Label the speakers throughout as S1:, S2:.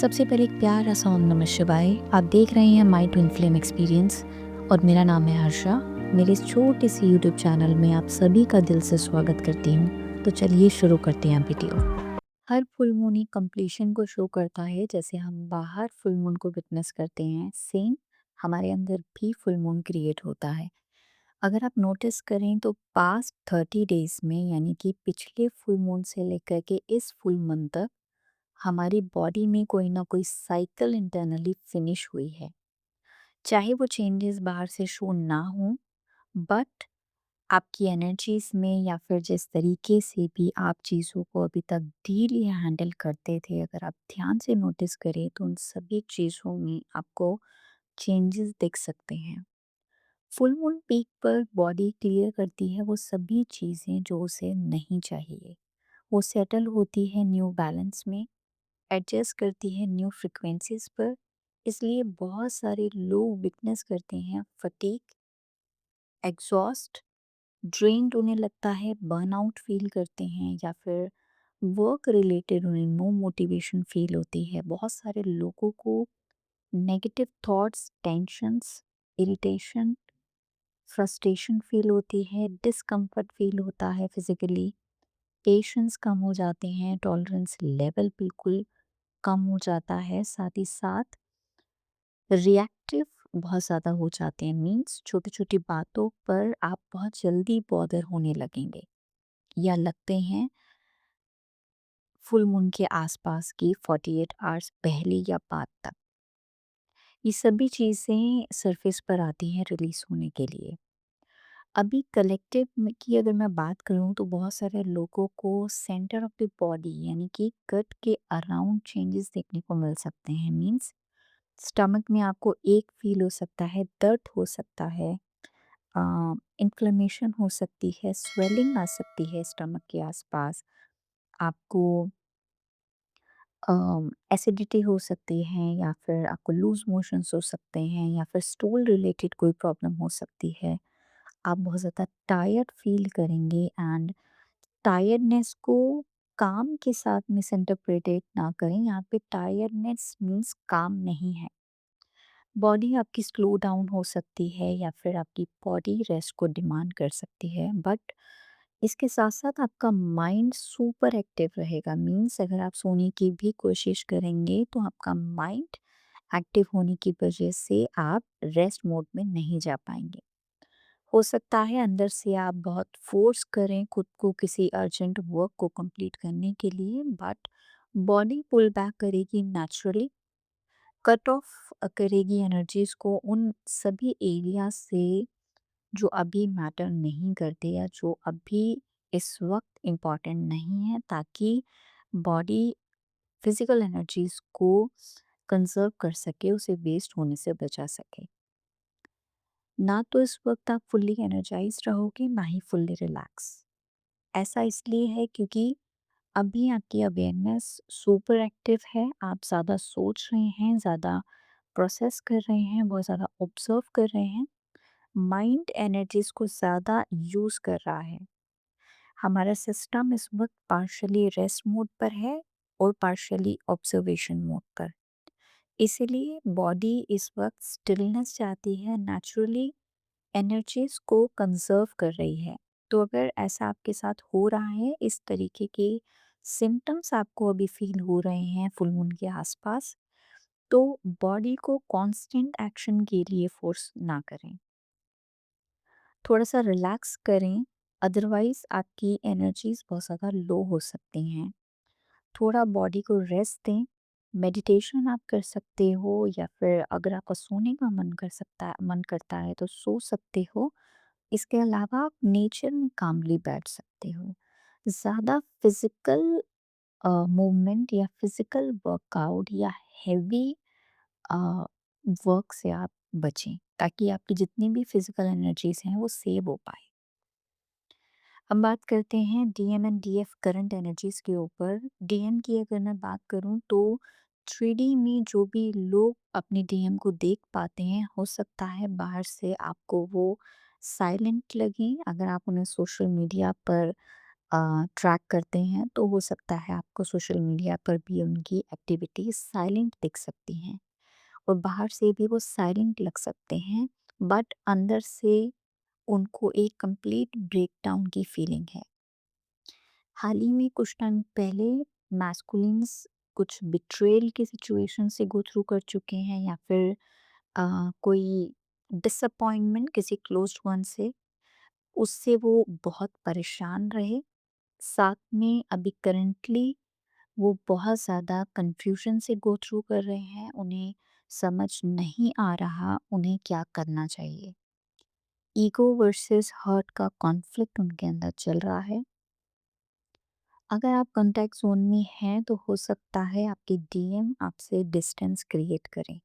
S1: सबसे पहले एक प्यारा सा ओम नमः शिवाय। आप देख रहे हैं माई ट्विन फ्लेम एक्सपीरियंस और मेरा नाम है हर्षा। मेरे इस छोटे से यूट्यूब चैनल में आप सभी का दिल से स्वागत करती हूँ। तो चलिए शुरू करते हैं वीडियो। हर फुल मून ही कंप्लीशन को शो करता है। जैसे हम बाहर फुल मून को विटनेस करते हैं, सेम हमारे अंदर भी फुल मून क्रिएट होता है। अगर आप नोटिस करें तो पास्ट 30 डेज में, यानी कि पिछले फुल मून से लेकर के इस फुल मंथ तक हमारी बॉडी में कोई ना कोई साइकिल इंटरनली फिनिश हुई है। चाहे वो चेंजेस बाहर से शो ना हो, बट आपकी एनर्जीज में या फिर जिस तरीके से भी आप चीज़ों को अभी तक डील या हैंडल करते थे, अगर आप ध्यान से नोटिस करें तो उन सभी चीज़ों में आपको चेंजेस दिख सकते हैं। फुल मून पीक पर बॉडी क्लियर करती है वो सभी चीज़ें जो उसे नहीं चाहिए। वो सेटल होती है न्यू बैलेंस में, एडजस्ट करती है न्यू फ्रिक्वेंसीज पर। इसलिए बहुत सारे लोग विटनेस करते हैं फटीग, एग्जॉस्ट, ड्रेन्ड उन्हें लगता है, बर्नआउट फील करते हैं, या फिर वर्क रिलेटेड उन्हें नो मोटिवेशन फील होती है। बहुत सारे लोगों को negative thoughts, tensions, irritation, frustration feel होती है, डिस्कम्फर्ट फील होता है फिजिकली, पेशेंस कम हो जाते हैं, टॉलरेंस लेवल बिल्कुल कम हो जाता है। साथ ही साथ रिएक्टिव बहुत ज़्यादा हो जाते हैं, मीन्स छोटी छोटी बातों पर आप बहुत जल्दी बॉदर होने लगेंगे या लगते हैं फुल मून के आसपास की 48 आवर्स पहले या बाद तक। ये सभी चीज़ें सरफेस पर आती हैं रिलीज होने के लिए। अभी कलेक्टिव की अगर मैं बात करूं तो बहुत सारे लोगों को सेंटर ऑफ द बॉडी यानी कि गट के अराउंड चेंजेस देखने को मिल सकते हैं। मीन्स स्टमक में आपको एक फील हो सकता है, दर्द हो सकता है, इन्फ्लेमेशन हो सकती है, स्वेलिंग आ सकती है स्टमक के आसपास। आपको एसिडिटी हो सकती है, या फिर आपको लूज मोशंस हो सकते हैं, या फिर स्टूल रिलेटेड कोई प्रॉब्लम हो सकती है। आप बहुत ज़्यादा टायर्ड फील करेंगे एंड टायर्डनेस को काम के साथ मिस इंटरप्रेटेट ना करें। यहाँ पे टायर्डनेस मीन्स काम नहीं है। बॉडी आपकी स्लो डाउन हो सकती है या फिर आपकी बॉडी रेस्ट को डिमांड कर सकती है, बट इसके साथ साथ आपका माइंड सुपर एक्टिव रहेगा। मीन्स अगर आप सोने की भी कोशिश करेंगे तो आपका माइंड एक्टिव होने की वजह से आप रेस्ट मोड में नहीं जा पाएंगे। हो सकता है अंदर से आप बहुत फोर्स करें खुद को किसी अर्जेंट वर्क को कंप्लीट करने के लिए, बट बॉडी पुल बैक करेगी नेचुरली, कट ऑफ करेगी एनर्जीज को उन सभी एरिया से जो अभी मैटर नहीं करते या जो अभी इस वक्त इम्पॉर्टेंट नहीं है, ताकि बॉडी फिजिकल एनर्जीज को कंजर्व कर सके, उसे वेस्ट होने से बचा सके। ना तो इस वक्त आप फुल्ली एनर्जाइज रहोगे, ना ही फुल्ली रिलैक्स। ऐसा इसलिए है क्योंकि अभी आपकी अवेयरनेस सुपर एक्टिव है। आप ज़्यादा सोच रहे हैं, ज़्यादा प्रोसेस कर रहे हैं, बहुत ज़्यादा ऑब्जर्व कर रहे हैं। माइंड एनर्जीज को ज़्यादा यूज़ कर रहा है। हमारा सिस्टम इस वक्त पार्शली रेस्ट मोड पर है और पार्शली ऑब्जर्वेशन मोड पर। इसीलिए बॉडी इस वक्त स्टिलनेस चाहती है, नेचुरली एनर्जीज को कंजर्व कर रही है। तो अगर ऐसा आपके साथ हो रहा है, इस तरीके के सिम्टम्स आपको अभी फील हो रहे हैं फुल मून के आसपास, तो बॉडी को कांस्टेंट एक्शन के लिए फोर्स ना करें, थोड़ा सा रिलैक्स करें। अदरवाइज आपकी एनर्जीज बहुत ज़्यादा लो हो सकती हैं। थोड़ा बॉडी को रेस्ट दें। मेडिटेशन आप कर सकते हो, या फिर अगर आपका सोने का मन करता है तो सो सकते हो। इसके अलावा आप नेचर में कामली बैठ सकते हो। ज़्यादा फिजिकल मूवमेंट या फिजिकल वर्कआउट या हैवी वर्क से आप बचें, ताकि आपकी जितनी भी फिजिकल एनर्जीज हैं वो सेव हो पाए। हम बात करते हैं DM and DF current energies के ऊपर। डीएम की अगर मैं बात करूं तो 3D में जो भी लोग अपनी डीएम को देख पाते हैं, हो सकता है बाहर से आपको वो साइलेंट लगे। अगर आप उन्हें सोशल मीडिया पर ट्रैक करते हैं तो हो सकता है आपको सोशल मीडिया पर भी उनकी एक्टिविटीज़ साइलेंट दिख सकती हैं और बाहर से भी वो साइलेंट लग सकते हैं, बट अंदर से उनको एक कंप्लीट ब्रेकडाउन की फीलिंग है। हाल ही में कुछ टाइम पहले मैस्कुलिन्स कुछ बिट्रेयल की सिचुएशन से गो थ्रू कर चुके हैं या फिर कोई डिसअपॉइंटमेंट किसी क्लोज्ड वन से, उससे वो बहुत परेशान रहे। साथ में अभी करंटली वो बहुत ज़्यादा कन्फ्यूजन से गो थ्रू कर रहे हैं, उन्हें समझ नहीं आ रहा उन्हें क्या करना चाहिए। ईगो वर्सेस हर्ट का कॉन्फ्लिक्ट उनके अंदर चल रहा है। अगर आप कॉन्टैक्ट ज़ोन में हैं तो हो सकता है आपके डीएम आपसे डिस्टेंस क्रिएट करें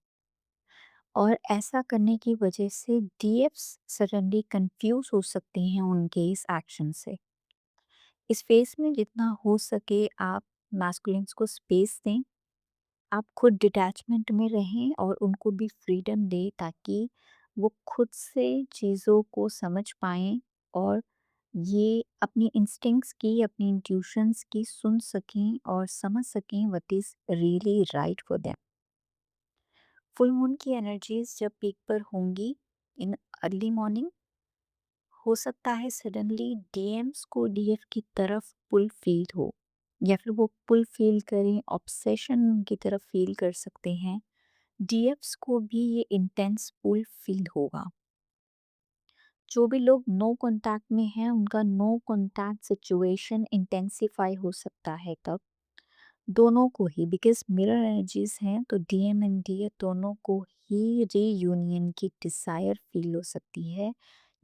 S1: और ऐसा करने की वजह से डीएफ्स सडनली कंफ्यूज हो सकते हैं उनके इस एक्शन से। इस फेस में जितना हो सके आप मैस्कुलिन्स को स्पेस दें, आप खुद डिटैचमेंट में रहें और उनको भी फ्रीडम दें ताकि वो खुद से चीज़ों को समझ पाएँ और ये अपनी इंस्टिंक्ट्स की, अपनी इंट्यूशंस की सुन सकें और समझ सकें what is really right for them. Full moon की एनर्जीज़ जब पीक पर होंगी इन अर्ली मॉर्निंग, हो सकता है सडनली डीएम्स को डीएफ की तरफ पुल फील हो या फिर वो पुल फील करें, ऑब्सेशन उनकी तरफ फील कर सकते हैं। डीएफ्स को भी ये इंटेंस पुल फील होगा। जो भी लोग नो कांटेक्ट में हैं उनका नो कांटेक्ट सिचुएशन इंटेंसिफाई हो सकता है तब, दोनों को ही, बिकॉज मिरर एनर्जीज हैं तो डीएम एंड डीएफ दोनों को ही रीयूनियन की डिजायर फील हो सकती है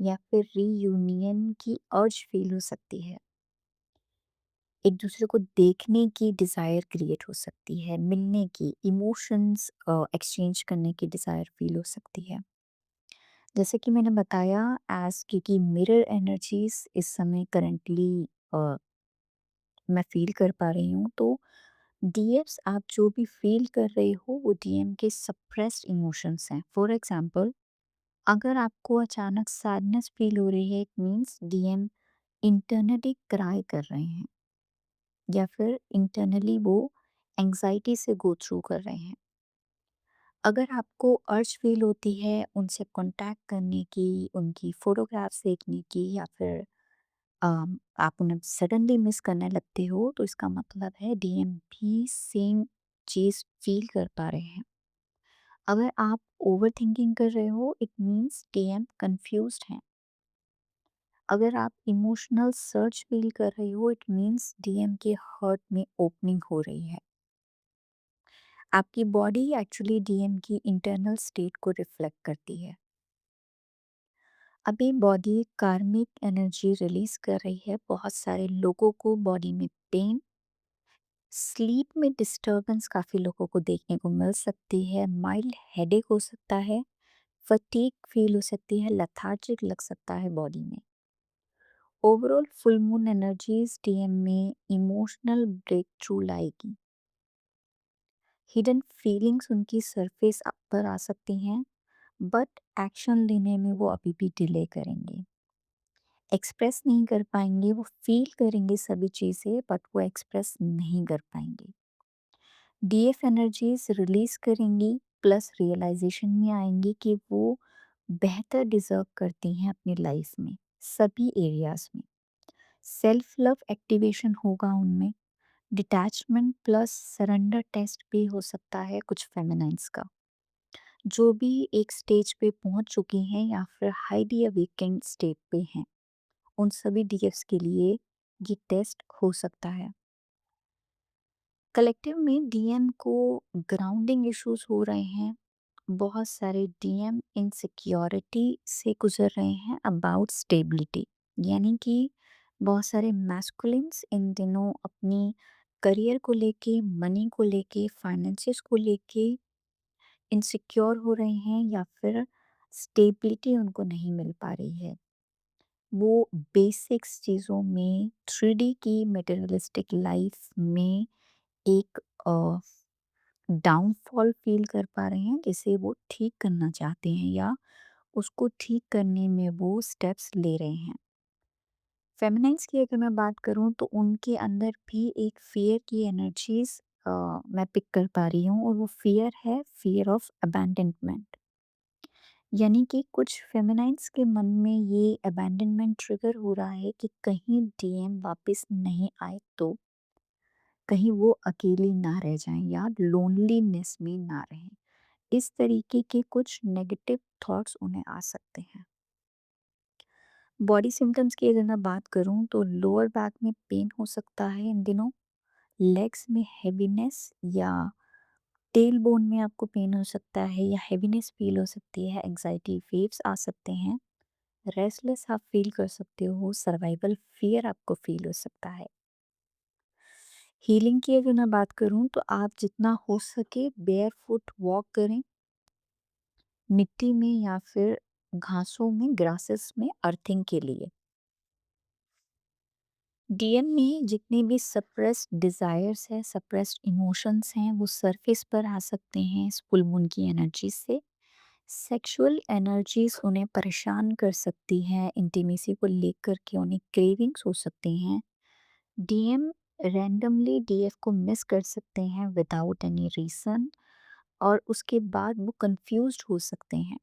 S1: या फिर रीयूनियन की अर्ज फील हो सकती है। एक दूसरे को देखने की डिज़ायर क्रिएट हो सकती है, मिलने की, इमोशंस एक्सचेंज करने की डिज़ायर फील हो सकती है। जैसे कि मैंने बताया, एज़ क्योंकि मिरर एनर्जीज़ इस समय करंटली मैं फ़ील कर पा रही हूँ, तो डीएफ्स आप जो भी फ़ील कर रहे हो वो डीएम के सप्रेस्ड इमोशंस हैं। फॉर एग्ज़ाम्पल, अगर आपको अचानक सैडनेस फ़ील हो रही है, it means DM internally cry कर रहे हैं या फिर इंटरनली वो एंग्ज़ायटी से गो थ्रू कर रहे हैं। अगर आपको अर्ज फ़ील होती है उनसे कॉन्टैक्ट करने की, उनकी फ़ोटोग्राफ्स देखने की या फिर आप उन्हें सडनली मिस करने लगते हो, तो इसका मतलब है डीएम भी सेम चीज़ फ़ील कर पा रहे हैं। अगर आप ओवरथिंकिंग कर रहे हो, इट मीन्स डीएम कन्फ्यूज़्ड हैं। अगर आप इमोशनल सर्ज फ़ील कर रहे हो, इट मीन्स डीएम के हर्ट में ओपनिंग हो रही है। आपकी बॉडी एक्चुअली डीएम की इंटरनल स्टेट को रिफ्लेक्ट करती है। अभी बॉडी कार्मिक एनर्जी रिलीज कर रही है, बहुत सारे लोगों को बॉडी में पेन, स्लीप में डिस्टरबेंस काफ़ी लोगों को देखने को मिल सकती है, माइल्ड हेडेक हो सकता है, फटीग फील हो सकती है, लथार्जिक लग सकता है बॉडी में। Overall full moon energies DM में इमोशनल ब्रेक थ्रू लाएगी। हिडन फीलिंग्स उनकी सरफेस पर आ सकती हैं, बट एक्शन लेने में वो अभी भी डिले करेंगे, एक्सप्रेस नहीं कर पाएँगे, वो फ़ील करेंगे सभी चीज़ें बट वो एक्सप्रेस नहीं कर पाएँगे। डीएफ एनर्जीज़ रिलीज़ करेंगी प्लस रियलाइज़ेशन में आएँगी कि वो बेहतर डिज़र्व करती हैं अपनी लाइफ़ में, सभी एरियाज़ में। सेल्फ लव एक्टिवेशन होगा उनमें, डिटैचमेंट प्लस सरेंडर टेस्ट भी हो सकता है कुछ फेमिनाइन्स का। जो भी एक स्टेज पे पहुँच चुकी हैं या फिर हाईली अवेकेंड स्टेट पे हैं, उन सभी डीएफ्स के लिए ये टेस्ट हो सकता है। कलेक्टिव में डीएम को ग्राउंडिंग इश्यूज हो रहे हैं, बहुत सारे डीएम इनसिक्योरिटी से गुजर रहे हैं अबाउट स्टेबिलिटी, यानी कि बहुत सारे मैस्कुलिन्स इन दिनों अपनी करियर को लेके, मनी को लेके, फाइनेंसिस को लेके इनसिक्योर हो रहे हैं या फिर स्टेबिलिटी उनको नहीं मिल पा रही है। वो बेसिक्स चीज़ों में, 3D की मटेरियलिस्टिक लाइफ में एक डाउनफॉल फ़ील कर पा रहे हैं जिसे वो ठीक करना चाहते हैं या उसको ठीक करने में वो स्टेप्स ले रहे हैं। फेमिनाइन्स की अगर मैं बात करूँ तो उनके अंदर भी एक फ़ियर की एनर्जीज़ मैं पिक कर पा रही हूँ, और वो फ़ियर है फ़ियर ऑफ अबैंडनमेंट। यानी कि कुछ फेमिनाइन्स के मन में ये अबैंडनमेंट ट्रिगर हो रहा है कि कहीं डीएम वापस नहीं आए तो, कहीं वो अकेली ना रह जाएँ या लोनलीनेस में ना रहें। इस तरीके के कुछ नेगेटिव थॉट्स उन्हें आ सकते हैं। बॉडी सिम्पटम्स की अगर मैं बात करूँ तो लोअर बैक में पेन हो सकता है इन दिनों, लेग्स में हेवीनेस या टेल बोन में आपको पेन हो सकता है या हेवीनेस फील हो सकती है, एंग्जायटी वेव्स आ सकते हैं, रेस्टलेस आप फील कर सकते हो, सर्वाइवल फियर आपको फील हो सकता है। हीलिंग की अगर मैं बात करूँ तो आप जितना हो सके बेयरफुट वॉक करें, मिट्टी में या फिर घासों में, ग्रासेस में अर्थिंग के लिए। डीएम में जितने भी सप्रेस्ड डिज़ायर्स हैं, सप्रेस्ड इमोशंस हैं, वो सरफेस पर आ सकते हैं इस फुल मून की एनर्जी से। सेक्सुअल एनर्जीज़ उन्हें परेशान कर सकती हैं, इंटीमेसी को लेकर के उन्हें क्रेविंग्स हो सकती हैं। डीएम रैंडमली डीएफ को मिस कर सकते हैं विदाउट एनी रीज़न, और उसके बाद वो कंफ्यूज्ड हो सकते हैं।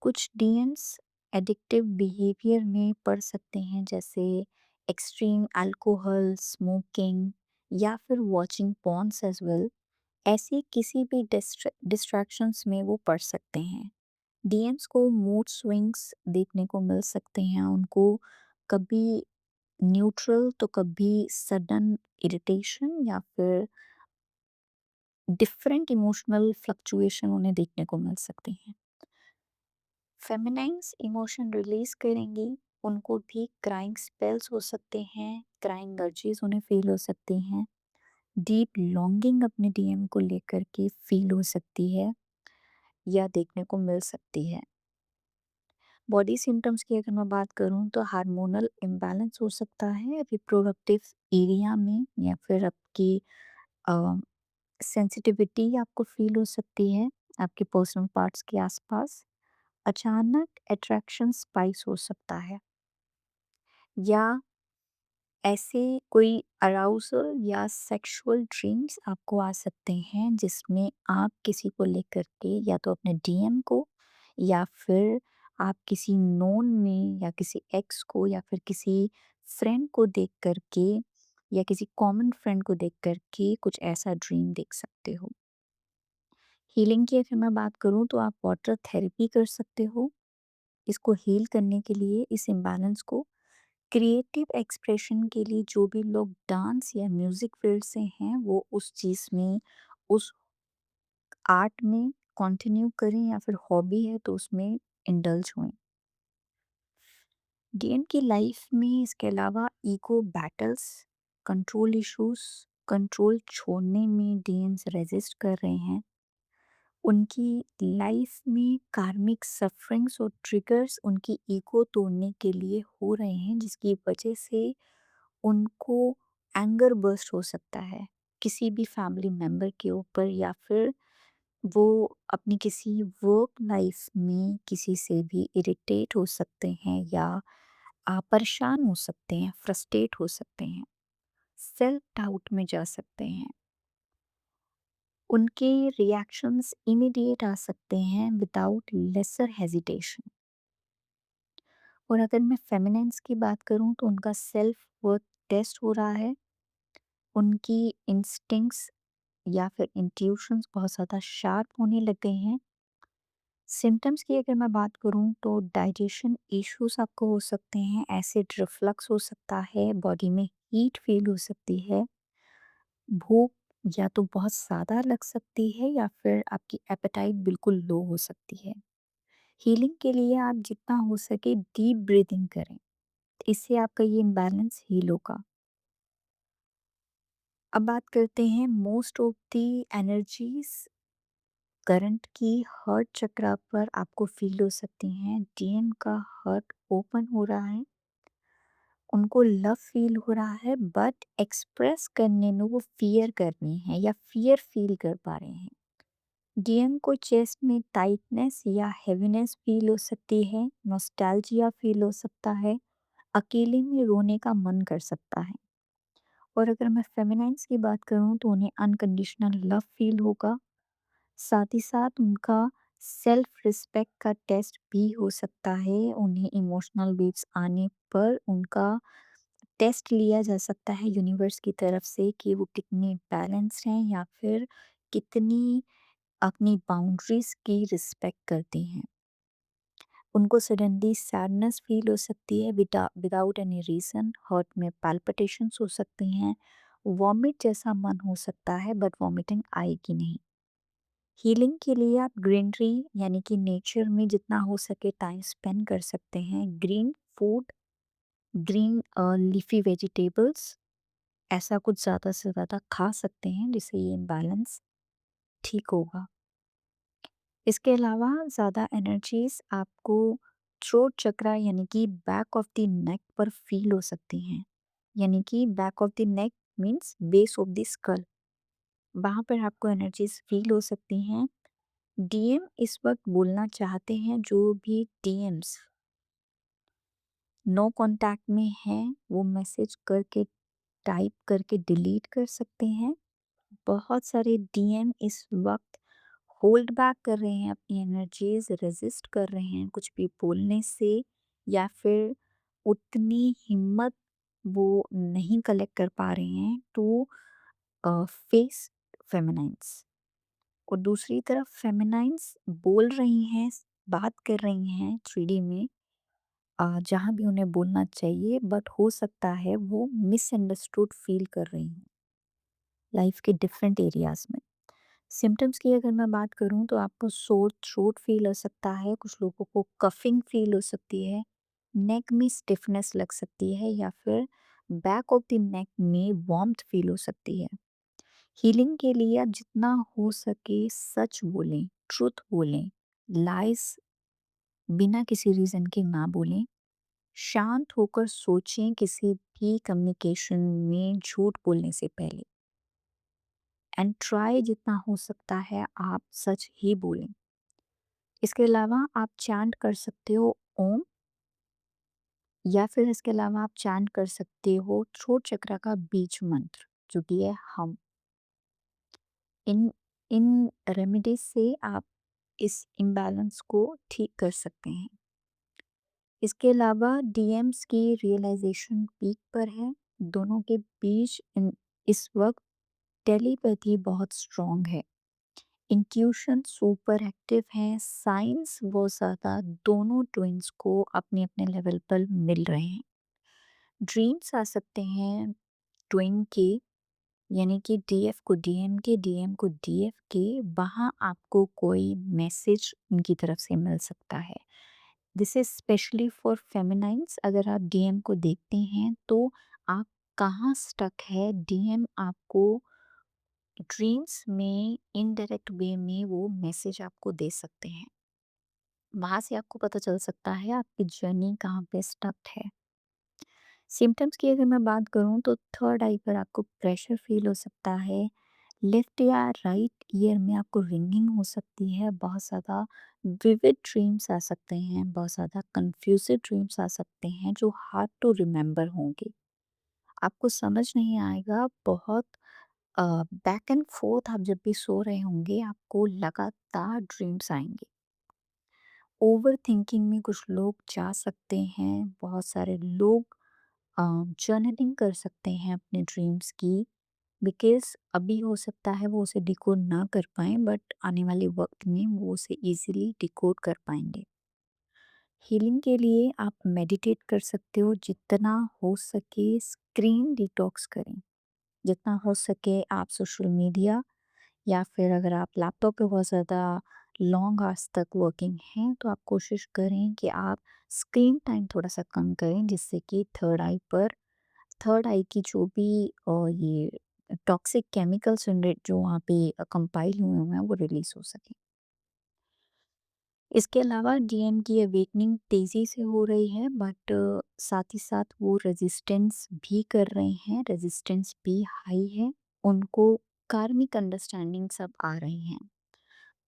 S1: कुछ डीएम्स एडिक्टिव बिहेवियर में पड़ सकते हैं, जैसे एक्सट्रीम अल्कोहल, स्मोकिंग या फिर वॉचिंग पॉर्न्स एज़ वेल। ऐसे किसी भी डिस्ट्रैक्शंस में वो पड़ सकते हैं। डीएम्स को मूड स्विंग्स देखने को मिल सकते हैं, उनको कभी न्यूट्रल तो कभी सडन इरिटेशन या फिर डिफरेंट इमोशनल फ्लक्चुएशन उन्हें देखने को मिल सकते हैं। फेमिनाइन्स इमोशन रिलीज करेंगी, उनको भी क्राइंग स्पेल्स हो सकते हैं, क्राइंग अर्जीज उन्हें फील हो सकती हैं, डीप लॉन्गिंग अपने डीएम को लेकर के फील हो सकती है या देखने को मिल सकती है। बॉडी सिम्टम्स की अगर मैं बात करूँ तो हार्मोनल इम्बैलेंस हो सकता है रिप्रोडक्टिव एरिया में, या फिर आपकी सेंसिटिविटी आपको फील हो सकती है आपके पर्सनल पार्ट्स के आसपास। अचानक अट्रैक्शन स्पाइस हो सकता है, या ऐसे कोई अराउजल या सेक्सुअल ड्रीम्स आपको आ सकते हैं जिसमें आप किसी को लेकर के, या तो अपने डीएम को, या फिर आप किसी नोन में या किसी एक्स को या फिर किसी फ्रेंड को देख कर के, या किसी कॉमन फ्रेंड को देख कर के कुछ ऐसा ड्रीम देख सकते हो। हीलिंग की अगर मैं बात करूँ तो आप वाटर थेरेपी कर सकते हो इसको हील करने के लिए, इस इम्बैलेंस को। क्रिएटिव एक्सप्रेशन के लिए जो भी लोग डांस या म्यूजिक फील्ड से हैं, वो उस चीज़ में, उस आर्ट में कंटिन्यू करें, या फिर हॉबी है तो उसमें इंडल्ज हुएं। डीएम की लाइफ में इसके अलावा ego battles, control issues, control छोड़ने में डीएम्स रेजिस्ट कर रहे हैं। उनकी लाइफ में कार्मिक सफरिंग्स और ट्रिगर्स उनकी ईगो तोड़ने के लिए हो रहे हैं, जिसकी वजह से उनको एंगर बर्स्ट हो सकता है किसी भी फैमिली मेंबर के ऊपर, या फिर वो अपनी किसी वर्क लाइफ में किसी से भी इरिटेट हो सकते हैं, या परेशान हो सकते हैं, फ्रस्ट्रेट हो सकते हैं, सेल्फ डाउट में जा सकते हैं। उनके रिएक्शंस इमीडिएट आ सकते हैं विदाउट लेसर हेजिटेशन। और अगर मैं फेमिनेंस की बात करूं तो उनका सेल्फ वर्थ टेस्ट हो रहा है, उनकी इंस्टिंक्ट्स या फिर इंट्यूशंस बहुत ज़्यादा शार्प होने लग गए हैं। सिम्टम्स की अगर मैं बात करूं तो डाइजेशन इश्यूज आपको हो सकते हैं, एसिड रिफ्लक्स हो सकता है, बॉडी में हीट फील हो सकती है, भूख या तो बहुत ज़्यादा लग सकती है, या फिर आपकी एपेटाइट बिल्कुल लो हो सकती है। हीलिंग के लिए आप जितना हो सके डीप ब्रीदिंग करें, इससे आपका ये इम्बैलेंस हील होगा। अब बात करते हैं most of the energies current की हर्ट चक्रा पर आपको फील हो सकती हैं। डीएम का हर्ट ओपन हो रहा है, उनको लव फील हो रहा है, बट एक्सप्रेस करने में वो फियर कर रहे हैं या फियर फील कर पा रहे हैं। डीएम को चेस्ट में टाइटनेस या हेवीनेस फील हो सकती है, नॉस्टैल्जिया फील हो सकता है, अकेले में रोने का मन कर सकता है। और अगर मैं फेमिनाइन्स की बात करूँ तो उन्हें अनकंडीशनल लव फ़ील होगा, साथ ही साथ उनका सेल्फ रिस्पेक्ट का टेस्ट भी हो सकता है। उन्हें इमोशनल बीट्स आने पर उनका टेस्ट लिया जा सकता है यूनिवर्स की तरफ से कि वो कितने बैलेंस्ड हैं या फिर कितनी अपनी बाउंड्रीज़ की रिस्पेक्ट करते हैं। उनको सडनली सैडनेस फ़ील हो सकती है विदाउट एनी रीज़न, हार्ट में पैल्पिटेशंस हो सकती हैं, वॉमिट जैसा मन हो सकता है बट वॉमिटिंग आएगी नहीं। हीलिंग के लिए आप ग्रीनरी यानी कि नेचर में जितना हो सके टाइम स्पेंड कर सकते हैं। Green food, green leafy vegetables ऐसा कुछ ज़्यादा से ज़्यादा खा सकते हैं जिससे ये इम्बैलेंस ठीक होगा। इसके अलावा ज़्यादा एनर्जीज़ आपको थ्रोट चक्रा यानी कि बैक ऑफ द नेक पर फ़ील हो सकती हैं। यानी कि back of the neck means base of the skull, वहाँ पर आपको एनर्जीज़ फ़ील हो सकती हैं। डीएम इस वक़्त बोलना चाहते हैं जो भी डीएम्स नो कॉन्टैक्ट में हैं, वो मैसेज करके टाइप करके डिलीट कर सकते हैं। बहुत सारे डीएम इस वक़्त होल्ड बैक कर रहे हैं अपनी एनर्जीज़, रेज़िस्ट कर रहे हैं कुछ भी बोलने से या फिर उतनी हिम्मत वो नहीं कलेक्ट कर पा रहे हैं टू फेस फेमिनाइन्स। और दूसरी तरफ फेमिनाइन्स बोल रही हैं, बात कर रही हैं 3D में जहाँ भी उन्हें बोलना चाहिए बट हो सकता है वो मिसअंडरस्टूड फ़ील कर रही हैं लाइफ़ के डिफरेंट एरियाज़ में। सिम्पटम्स की अगर मैं बात करूँ तो आपको सोर थ्रोट फ़ील हो सकता है, कुछ लोगों को कफ़िंग फ़ील हो सकती है, नेक में स्टिफनेस लग सकती है या फिर बैक ऑफ द नेक में वार्म्थ फ़ील हो सकती है। हीलिंग के लिए आप जितना हो सके सच बोलें, ट्रुथ बोलें, लाइज़ बिना किसी रीज़न के ना बोलें, शांत होकर सोचें किसी भी कम्युनिकेशन में झूठ बोलने से पहले एंड ट्राई जितना हो सकता है आप सच ही बोलें। इसके अलावा आप चैंट कर सकते हो ओम, या फिर इसके अलावा आप चैंट कर सकते हो थ्रोट चक्र का बीज मंत्र जो कि है हम। इन इन रेमेडीज से आप इस इम्बैलेंस को ठीक कर सकते हैं। इसके अलावा डीएम्स की रियलाइजेशन पीक पर है, दोनों के बीच इस वक्त टेलीपैथी बहुत स्ट्रॉन्ग है, इंट्यूशन सुपर एक्टिव है, साइंस वो ज़्यादा दोनों ट्विंस को अपने अपने लेवल पर मिल रहे हैं। ड्रीम्स आ सकते हैं ट्विन के, यानी कि डीएफ को डीएम के, डीएम को डीएफ के, वहाँ आपको कोई मैसेज उनकी तरफ से मिल सकता है। This is specially for feminines. अगर आप डीएम को देखते हैं तो आप कहाँ स्टक है, डीएम आपको ड्रीम्स में इनडायरेक्ट वे में वो मैसेज आपको दे सकते हैं। वहाँ से आपको पता चल सकता है आपकी जर्नी कहाँ पे स्टक है। सिम्टम्स की अगर मैं बात करूँ तो थर्ड आई पर आपको प्रेशर फील हो सकता है, लेफ्ट या राइट ईयर में आपको रिंगिंग हो सकती है, बहुत ज़्यादा विविड ड्रीम्स आ सकते हैं, बहुत ज़्यादा कंफ्यूजिव ड्रीम्स आ सकते हैं जो हार्ड टू रिमेंबर होंगे। आपको समझ नहीं आएगा, बहुत बैक एंड फोर्थ आप जब भी सो रहे होंगे आपको लगातार ड्रीम्स आएंगे। ओवर थिंकिंग में कुछ लोग जा सकते हैं, बहुत सारे लोग जर्नलिंग कर सकते हैं अपने ड्रीम्स की, बिकॉज़ अभी हो सकता है वो उसे डिकोड ना कर पाएँ बट आने वाले वक़्त में वो उसे ईज़िली डिकोड कर पाएँगे। हीलिंग के लिए आप मेडिटेट कर सकते हो, जितना हो सके स्क्रीन डिटॉक्स करें। जितना हो सके आप सोशल मीडिया या फिर अगर आप लैपटॉप पे बहुत ज़्यादा लॉन्ग आवर्स तक वर्किंग हैं तो आप कोशिश करें कि आप स्क्रीन टाइम थोड़ा-सा कम करें जिससे कि थर्ड आई की जो भी ये टॉक्सिक केमिकल्स जनरेट जो वहाँ पे कंपाइल हुए हैं वो रिलीज़ हो सकें। इसके अलावा डीएम की अवेकनिंग तेज़ी से हो रही है बट साथ ही साथ वो रेजिस्टेंस भी कर रहे हैं, रेजिस्टेंस भी हाई है। उनको कार्मिक अंडरस्टैंडिंग सब आ रही हैं।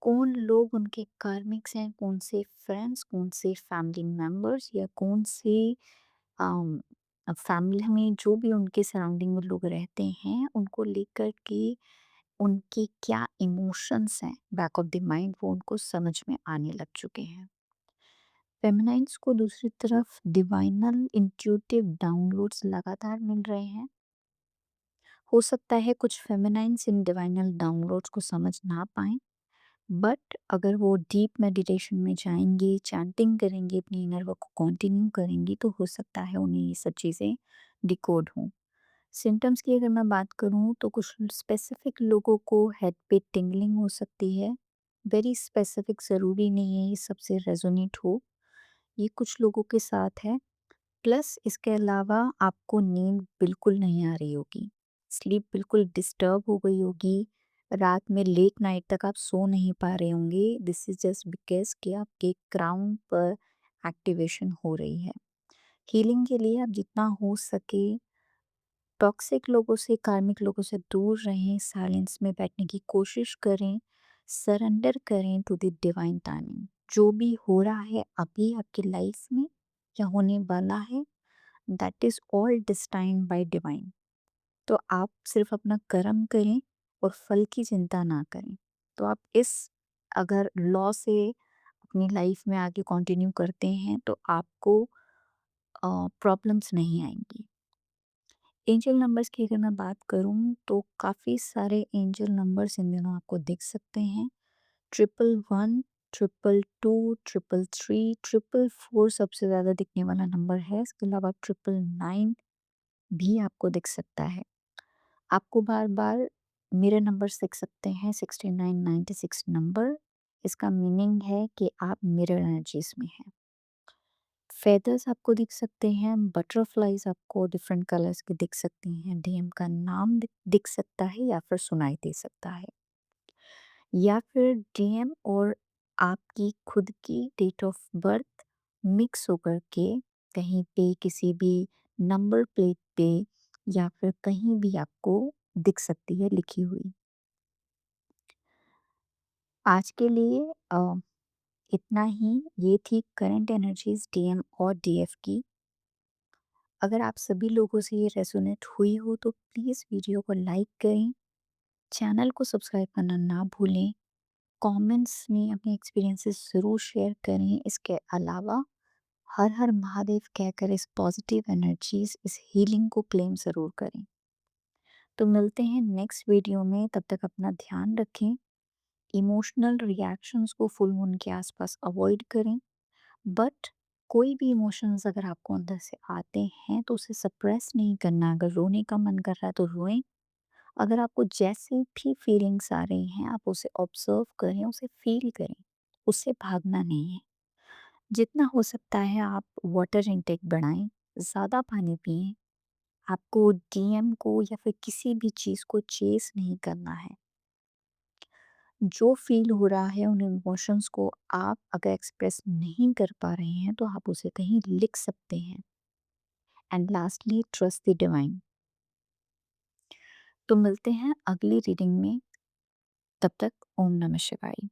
S1: कौन लोग उनके कार्मिक्स हैं, कौन से फ्रेंड्स, कौन से फैमिली मेंबर्स या कौन से फैमिली में जो भी उनके सराउंडिंग में लोग रहते हैं, उनको लेकर के उनके क्या इमोशंस हैं बैक ऑफ द माइंड, वो उनको समझ में आने लग चुके हैं। फेमिनाइन्स को दूसरी तरफ डिवाइनल इंट्यूटिव डाउनलोड्स लगातार मिल रहे हैं। हो सकता है कुछ फेमिनाइन्स इन डिवाइनल डाउनलोड्स को समझ ना पाएँ, बट अगर वो डीप मेडिटेशन में जाएँगे, चैंटिंग करेंगे, अपनी इनर वर्क को कंटिन्यू करेंगी, तो हो सकता है उन्हें ये सब चीज़ें डिकोड हों। सिम्पटम्स की अगर मैं बात करूँ तो कुछ स्पेसिफिक लोगों को हेड पे टिंगलिंग हो सकती है। वेरी स्पेसिफिक, ज़रूरी नहीं है ये सबसे रेजोनेट हो। ये कुछ लोगों के साथ है। प्लस इसके अलावा आपको नींद बिल्कुल नहीं आ रही होगी। स्लीप बिल्कुल डिस्टर्ब हो गई होगी। रात में लेट नाइट तक आप सो नहीं पा रहे होंगे। दिस इज़ जस्ट बिकॉज़ कि आपके क्राउन पर एक्टिवेशन हो रही है। हीलिंग के लिए आप जितना हो सके टॉक्सिक लोगों से, कार्मिक लोगों से दूर रहें, साइलेंस में बैठने की कोशिश करें, सरेंडर करें टू द डिवाइन टाइमिंग। जो भी हो रहा है अभी आपकी लाइफ में या होने वाला है, that is all destined by divine. तो आप सिर्फ अपना कर्म करें और फल की चिंता ना करें। तो आप इस अगर लॉ से अपनी लाइफ में आगे कंटिन्यू करते हैं तो आपको प्रॉब्लम्स नहीं आएंगी। एंजल नंबर्स की अगर मैं बात करूं तो काफ़ी सारे एंजल नंबर्स इन दिनों आपको दिख सकते हैं। 111, 222, 333, 444 सबसे ज़्यादा दिखने वाला नंबर है। इसके अलावा 999 भी आपको दिख सकता है। आपको बार-बार मिरर नंबर्स दिख सकते हैं, 69, 96 नंबर। इसका मीनिंग है कि आप मिरर एनर्जीज़ में हैं। फेदर्स आपको दिख सकते हैं, बटरफ्लाइज़ आपको डिफरेंट कलर्स के दिख सकती हैं, डीएम का नाम दिख सकता है या फिर सुनाई दे सकता है। या फिर डीएम और आपकी खुद की डेट ऑफ बर्थ मिक्स होकर के कहीं पे किसी भी नंबर प्लेट पे या फिर कहीं भी आपको दिख सकती है लिखी हुई। आज के लिए इतना ही। ये थी करंट एनर्जीज डीएम और डीएफ की। अगर आप सभी लोगों से ये रेजोनेट हुई हो तो प्लीज़ वीडियो को लाइक करें, चैनल को सब्सक्राइब करना ना भूलें, कमेंट्स में अपने एक्सपीरियंसेस ज़रूर शेयर करें। इसके अलावा हर हर महादेव कहकर इस पॉजिटिव एनर्जीज, इस हीलिंग को क्लेम ज़रूर करें। तो मिलते हैं नेक्स्ट वीडियो में, तब तक अपना ध्यान रखें। इमोशनल रिएक्शंस को फुल मून के आसपास अवॉइड करें, बट कोई भी इमोशंस अगर आपको अंदर से आते हैं तो उसे सप्रेस नहीं करना। अगर रोने का मन कर रहा है तो रोएं। अगर आपको जैसे भी फीलिंग्स आ रही हैं आप उसे ऑब्जर्व करें, उसे फील करें, उससे भागना नहीं है। जितना हो सकता है आप वाटर इनटेक बढ़ाएं, ज़्यादा पानी पिएं। आपको डीएम को या फिर किसी भी चीज़ को चेस नहीं करना है। जो फील हो रहा है उन इमोशंस को आप अगर एक्सप्रेस नहीं कर पा रहे हैं तो आप उसे कहीं लिख सकते हैं। And lastly trust the divine. तो मिलते हैं अगली रीडिंग में, तब तक ओम नमः शिवाय।